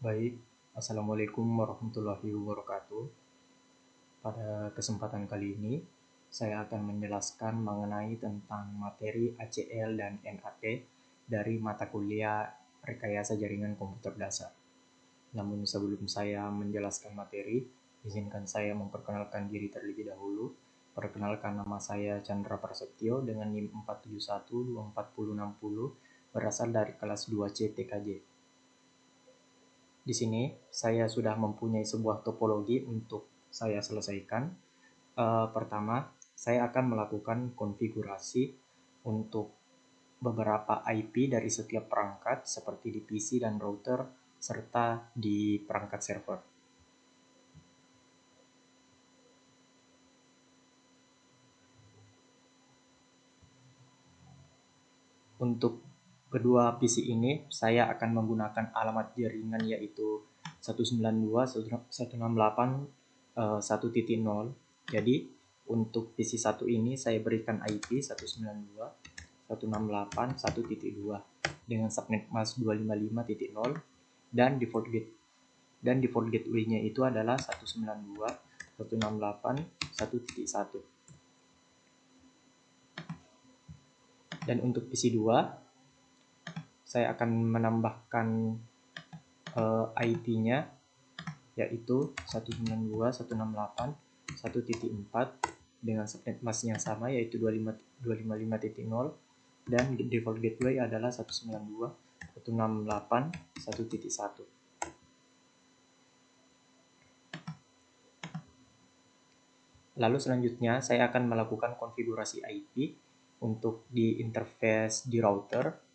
Baik, Assalamualaikum warahmatullahi wabarakatuh. Pada kesempatan kali ini, saya akan menjelaskan mengenai tentang materi ACL dan NAT dari mata kuliah Rekayasa Jaringan Komputer Dasar. Namun sebelum saya menjelaskan materi, izinkan saya memperkenalkan diri terlebih dahulu. Perkenalkan, nama saya Chandra Prasetyo dengan NIM 471246060, berasal dari kelas 2C TKJ. Di sini saya sudah mempunyai sebuah topologi untuk saya selesaikan. Pertama, saya akan melakukan konfigurasi untuk beberapa IP dari setiap perangkat seperti di PC dan router serta di perangkat server. Untuk kedua PC ini, saya akan menggunakan alamat jaringan yaitu 192.168.1.0. Jadi, untuk PC 1 ini saya berikan IP 192.168.1.2 dengan subnet mask 255.0 dan default gateway-nya itu adalah 192.168.1.1. Dan untuk PC 2, saya akan menambahkan IP-nya yaitu 192.168.1.4 dengan subnet mask yang sama yaitu 255.0 dan default gateway adalah 192.168.1.1. Lalu selanjutnya saya akan melakukan konfigurasi IP untuk di interface di router.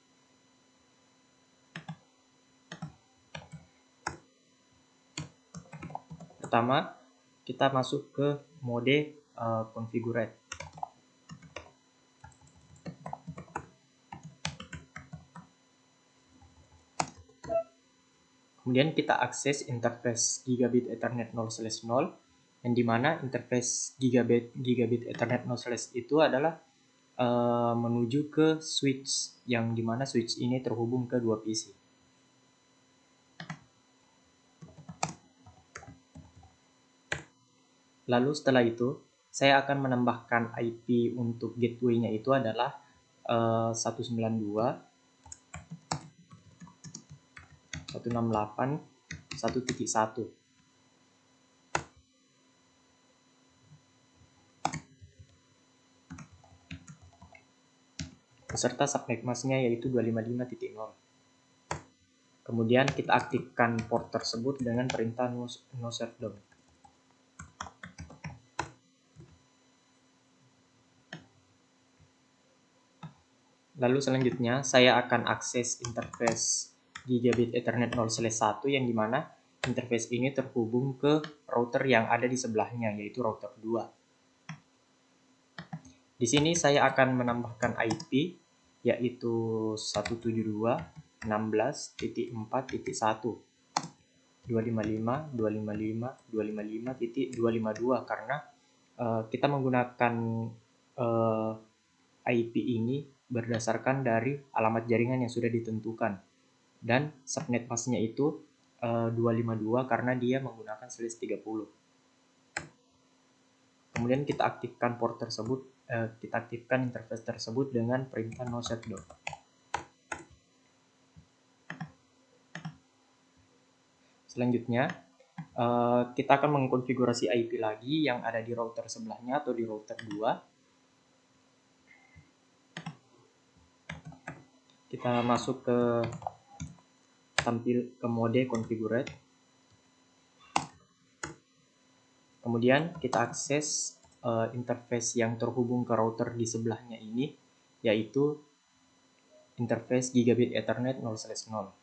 Pertama, kita masuk ke mode configure. Kemudian kita akses interface Gigabit Ethernet 0/0, yang dimana interface Gigabit Ethernet 0/ itu adalah menuju ke switch, yang dimana switch ini terhubung ke dua PC. Lalu setelah itu, saya akan menambahkan IP untuk gateway-nya itu adalah 192.168.1.1 beserta subnet mask-nya yaitu 255.0. Kemudian kita aktifkan port tersebut dengan perintah no shutdown. Lalu selanjutnya saya akan akses interface Gigabit Ethernet 0/1, yang dimana interface ini terhubung ke router yang ada di sebelahnya yaitu router 2. Di sini saya akan menambahkan IP yaitu 172.16.4.1 255.255.255.252 karena kita menggunakan IP ini berdasarkan dari alamat jaringan yang sudah ditentukan, dan subnet mask-nya itu 252 karena dia menggunakan /30. Kemudian kita aktifkan port tersebut, kita aktifkan interface tersebut dengan perintah no shutdown. Selanjutnya kita akan mengkonfigurasi IP lagi yang ada di router sebelahnya atau di router 2. Kita masuk ke mode configure. Kemudian kita akses interface yang terhubung ke router di sebelahnya ini yaitu interface Gigabit Ethernet 0/0.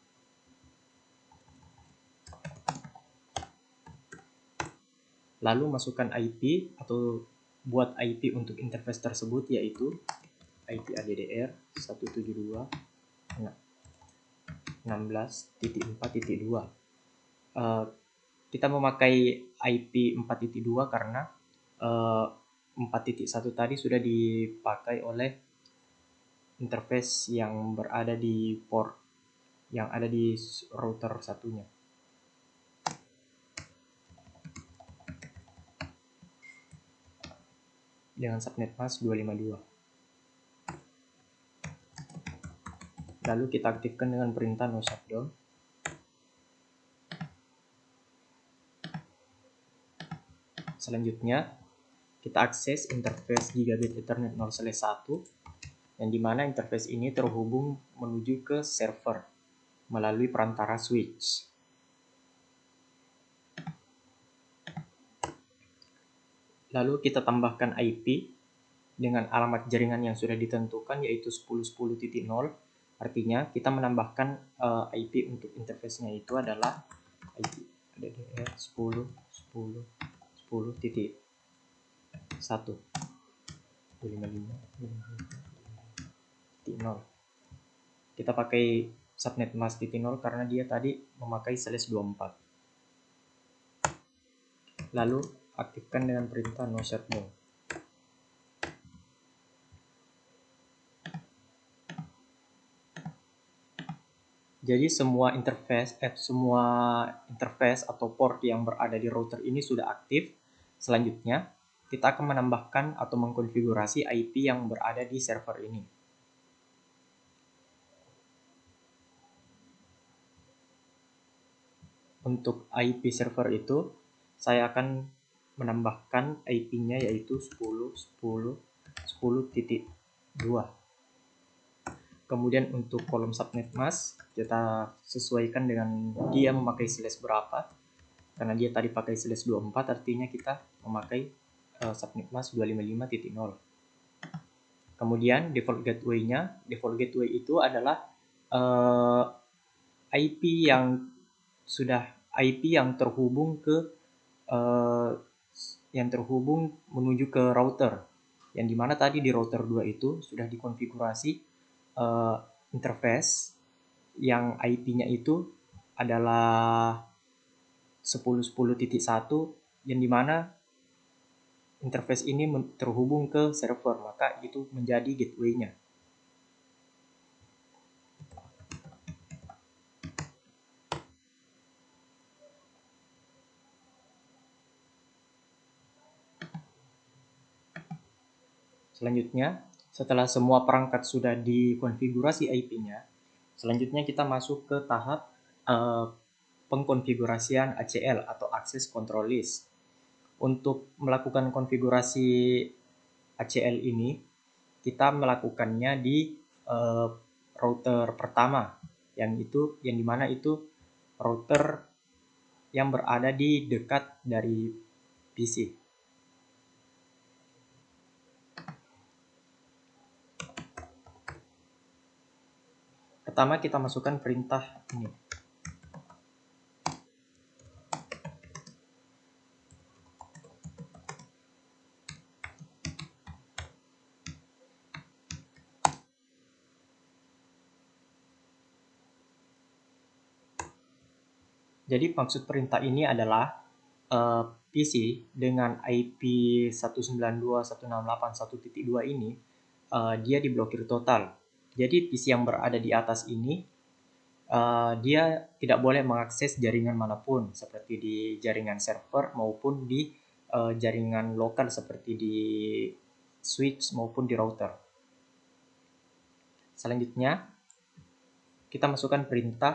Lalu masukkan IP atau buat IP untuk interface tersebut yaitu IP ADDR 172.16.4.2. Kita memakai IP 4.2 karena 4.1 tadi sudah dipakai oleh interface yang berada di port yang ada di router satunya. dengan subnet mask 252. Lalu kita aktifkan dengan perintah no shutdown. Selanjutnya kita akses interface Gigabit Ethernet 0/1, yang dimana interface ini terhubung menuju ke server melalui perantara switch. Lalu kita tambahkan IP dengan alamat jaringan yang sudah ditentukan, yaitu 10.10.0. Artinya kita menambahkan IP untuk interface-nya itu adalah IP 10.10.10.1 255.0. Kita pakai subnet mask 0 karena dia tadi memakai /24. Lalu aktifkan dengan perintah no shutdown. Jadi semua interface atau port yang berada di router ini sudah aktif. Selanjutnya kita akan menambahkan atau mengkonfigurasi IP yang berada di server ini. Untuk IP server itu, saya akan menambahkan IP-nya yaitu 10.10.10.2. Kemudian untuk kolom subnet mask kita sesuaikan dengan dia memakai slash berapa. Karena dia tadi pakai /24, artinya kita memakai subnet mask 255.0. Kemudian default gateway itu adalah IP yang terhubung menuju ke router, yang dimana tadi di router 2 itu sudah dikonfigurasi interface yang IP-nya itu adalah 10.10.1, yang dimana interface ini terhubung ke server, maka itu menjadi gateway-nya. Selanjutnya, setelah semua perangkat sudah dikonfigurasi IP-nya, selanjutnya kita masuk ke tahap pengkonfigurasian ACL atau Access Control List. Untuk melakukan konfigurasi ACL ini, kita melakukannya di router pertama, yang dimana itu router yang berada di dekat dari PC. Pertama kita masukkan perintah ini. Jadi maksud perintah ini adalah PC dengan IP 192.168.1.2 ini dia diblokir total. Jadi PC yang berada di atas ini dia tidak boleh mengakses jaringan manapun, seperti di jaringan server maupun di jaringan lokal seperti di switch maupun di router. Selanjutnya kita masukkan perintah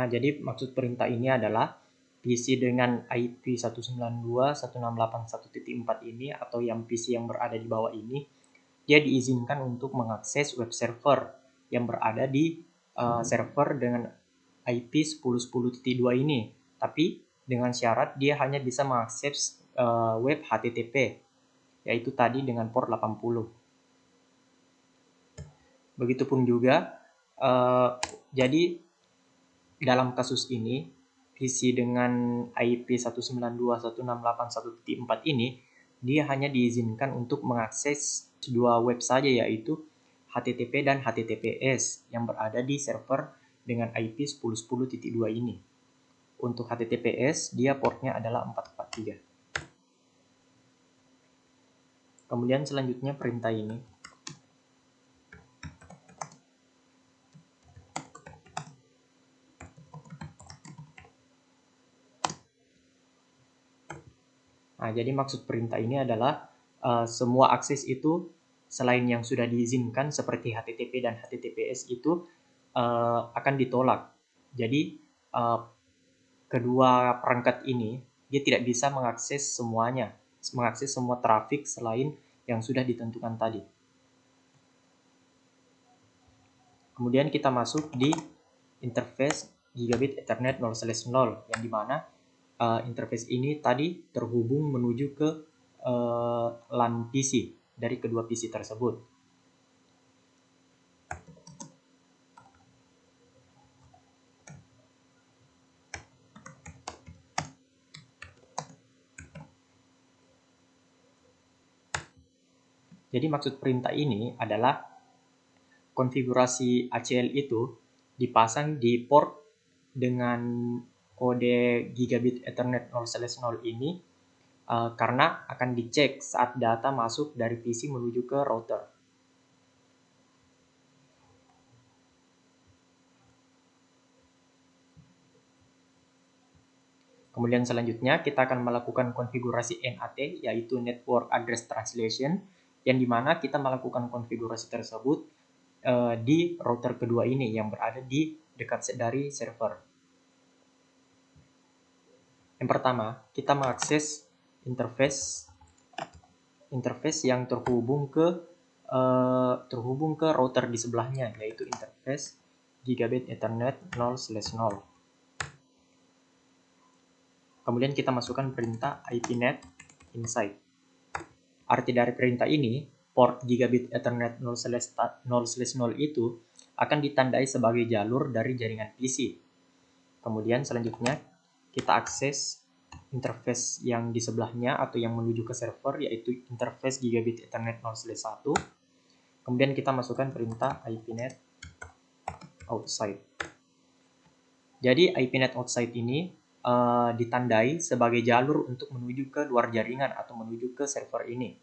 Nah, jadi maksud perintah ini adalah PC dengan IP 192.168.1.4 ini atau yang PC yang berada di bawah ini, dia diizinkan untuk mengakses web server yang berada di server dengan IP 10.10.2 ini. Tapi dengan syarat dia hanya bisa mengakses web HTTP, yaitu tadi dengan port 80. Begitupun juga jadi dalam kasus ini, PC dengan IP 192.168.1.4 ini, dia hanya diizinkan untuk mengakses dua web saja, yaitu HTTP dan HTTPS yang berada di server dengan IP 10.10.2 ini. Untuk HTTPS, dia portnya adalah 443. Kemudian selanjutnya perintah ini. Nah, jadi maksud perintah ini adalah semua akses itu selain yang sudah diizinkan seperti HTTP dan HTTPS itu akan ditolak. Jadi kedua perangkat ini dia tidak bisa mengakses semuanya, mengakses semua trafik selain yang sudah ditentukan tadi. Kemudian kita masuk di interface Gigabit Ethernet 0/0 yang dimana interface ini tadi terhubung menuju ke LAN PC dari kedua PC tersebut. Jadi maksud perintah ini adalah konfigurasi ACL itu dipasang di port dengan kode Gigabit Ethernet 0/0 ini karena akan dicek saat data masuk dari PC menuju ke router. Kemudian selanjutnya kita akan melakukan konfigurasi NAT, yaitu Network Address Translation, yang dimana kita melakukan konfigurasi tersebut di router kedua ini yang berada di dekat dari server. Yang pertama, kita mengakses interface yang terhubung ke router di sebelahnya, yaitu interface Gigabit Ethernet 0/0. Kemudian kita masukkan perintah IPNet inside. Arti dari perintah ini, port Gigabit Ethernet 0/0 itu akan ditandai sebagai jalur dari jaringan PC. Kemudian selanjutnya kita akses interface yang di sebelahnya atau yang menuju ke server, yaitu interface Gigabit Ethernet 0/1. Kemudian kita masukkan perintah IPNet outside. Jadi IPNet outside ini ditandai sebagai jalur untuk menuju ke luar jaringan atau menuju ke server ini.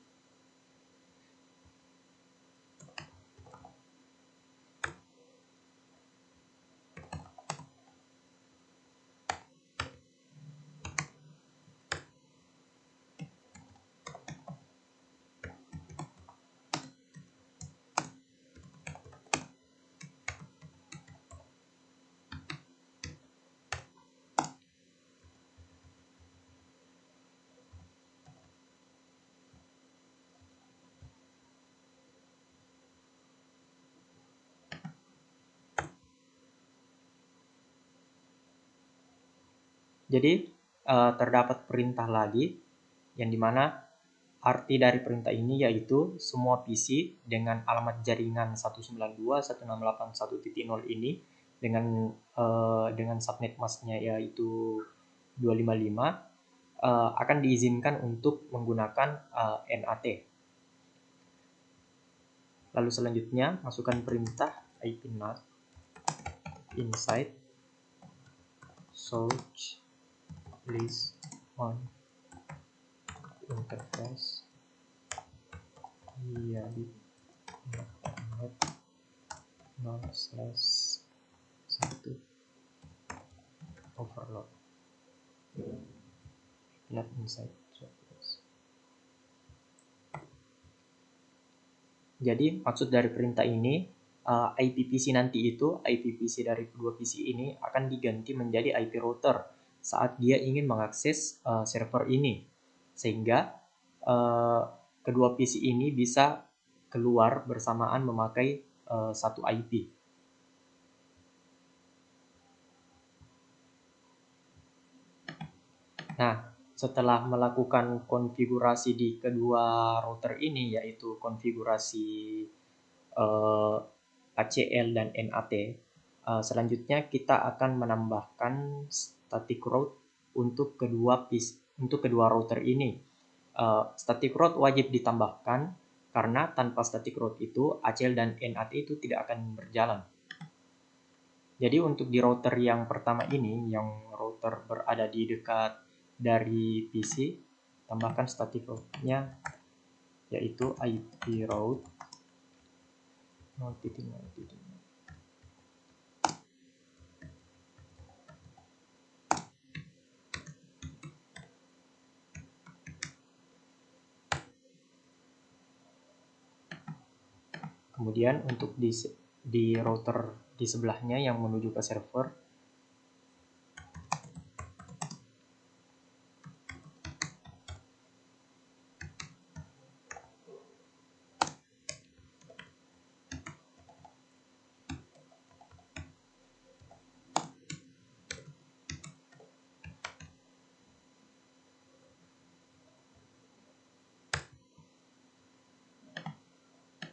Jadi terdapat perintah lagi yang dimana arti dari perintah ini yaitu semua PC dengan alamat jaringan 192.168.1.0 ini dengan subnet masknya yaitu 255 akan diizinkan untuk menggunakan NAT. Lalu selanjutnya masukkan perintah IPNAT inside search list on interface Gigabit Ethernet 0/1 overload not inside. Jadi maksud dari perintah ini IPPC nanti itu IPPC dari kedua PC ini akan diganti menjadi IP router saat dia ingin mengakses server ini, sehingga kedua PC ini bisa keluar bersamaan memakai satu IP. Nah, setelah melakukan konfigurasi di kedua router ini, yaitu konfigurasi ACL dan NAT, selanjutnya kita akan menambahkan static route untuk kedua router ini. Static route wajib ditambahkan karena tanpa static route itu ACL dan NAT itu tidak akan berjalan. Jadi untuk di router yang pertama ini, yang router berada di dekat dari PC, tambahkan static route-nya yaitu IP route 0.0. Kemudian untuk di router di sebelahnya yang menuju ke server,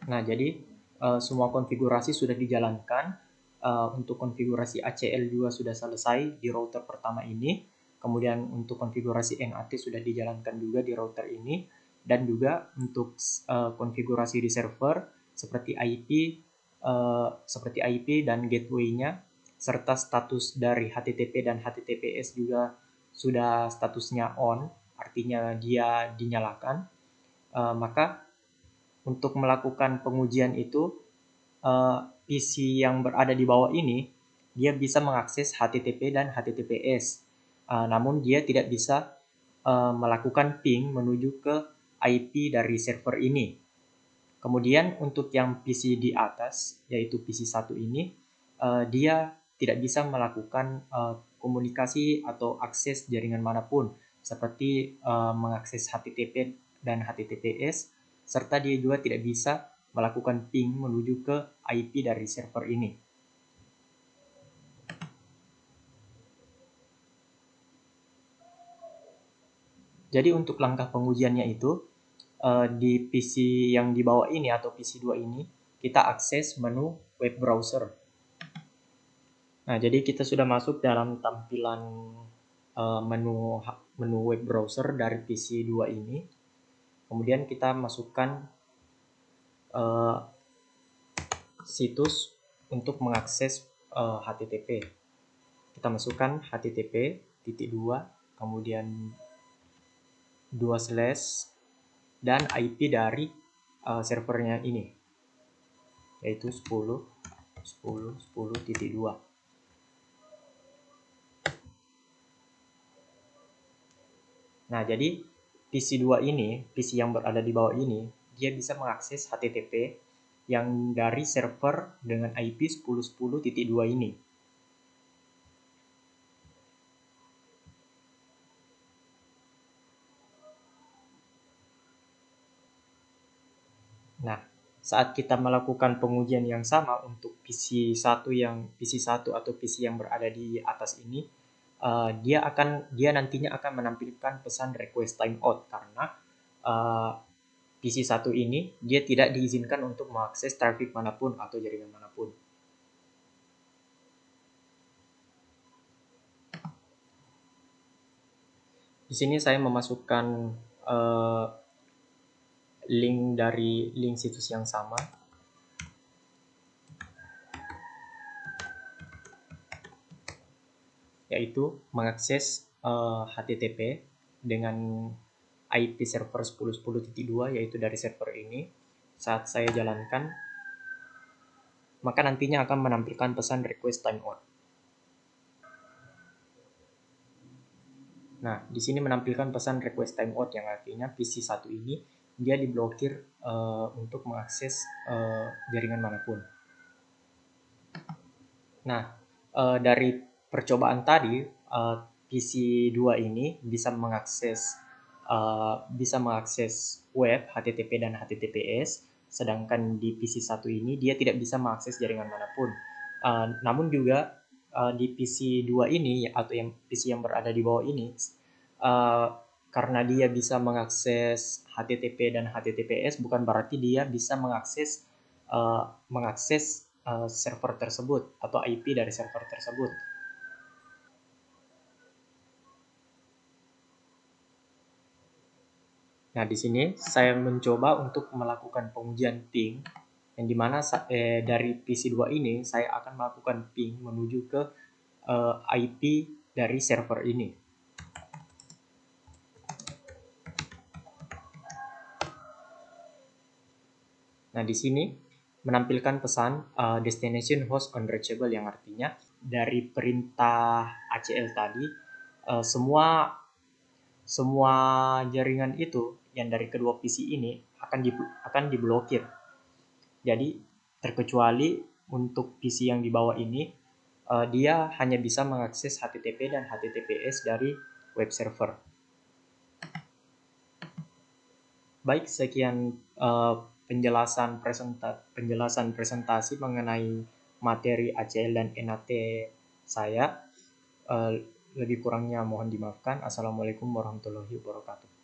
nah jadi semua konfigurasi sudah dijalankan. Untuk konfigurasi ACL juga sudah selesai di router pertama ini. Kemudian untuk konfigurasi NAT sudah dijalankan juga di router ini. Dan juga untuk konfigurasi di server seperti IP dan gateway-nya, serta status dari HTTP dan HTTPS juga sudah statusnya on, artinya dia dinyalakan. Maka untuk melakukan pengujian itu, PC yang berada di bawah ini, dia bisa mengakses HTTP dan HTTPS. Namun dia tidak bisa melakukan ping menuju ke IP dari server ini. Kemudian untuk yang PC di atas, yaitu PC1 ini, dia tidak bisa melakukan komunikasi atau akses jaringan manapun, seperti mengakses HTTP dan HTTPS, serta dia juga tidak bisa melakukan ping menuju ke IP dari server ini. Jadi untuk langkah pengujiannya itu, di PC yang di bawah ini atau PC2 ini, kita akses menu web browser. Nah, jadi kita sudah masuk dalam tampilan menu web browser dari PC2 ini. Kemudian kita masukkan situs untuk mengakses HTTP. Kita masukkan http://, kemudian 2/ dan IP dari servernya ini, yaitu 10.10.10.2. Nah, jadi PC2 ini, PC yang berada di bawah ini, dia bisa mengakses HTTP yang dari server dengan IP 10.10.2 ini. Nah, saat kita melakukan pengujian yang sama untuk PC1 atau PC yang berada di atas ini, dia nantinya akan menampilkan pesan request timeout karena PC1 ini dia tidak diizinkan untuk mengakses traffic manapun atau jaringan manapun. Di sini saya memasukkan link situs yang sama, yaitu mengakses HTTP dengan IP server 10.10.2, yaitu dari server ini. Saat saya jalankan, maka nantinya akan menampilkan pesan request timeout. Nah, di sini menampilkan pesan request timeout yang artinya PC1 ini dia diblokir untuk mengakses jaringan manapun. Nah, dari percobaan tadi, PC2 ini bisa mengakses web HTTP dan HTTPS, sedangkan di PC1 ini dia tidak bisa mengakses jaringan manapun. Namun juga di PC2 ini atau yang PC yang berada di bawah ini, karena dia bisa mengakses HTTP dan HTTPS, bukan berarti dia bisa mengakses server tersebut atau IP dari server tersebut. Nah, di sini saya mencoba untuk melakukan pengujian ping, yang dimana dari PC2 ini saya akan melakukan ping menuju ke IP dari server ini. Nah, di sini menampilkan pesan destination host unreachable, yang artinya dari perintah ACL tadi semua jaringan itu yang dari kedua PC ini akan diblokir. Jadi terkecuali untuk PC yang di bawah ini dia hanya bisa mengakses HTTP dan HTTPS dari web server. Baik, sekian penjelasan presentasi mengenai materi ACL dan NAT saya. Lebih kurangnya mohon dimaafkan. Assalamualaikum warahmatullahi wabarakatuh.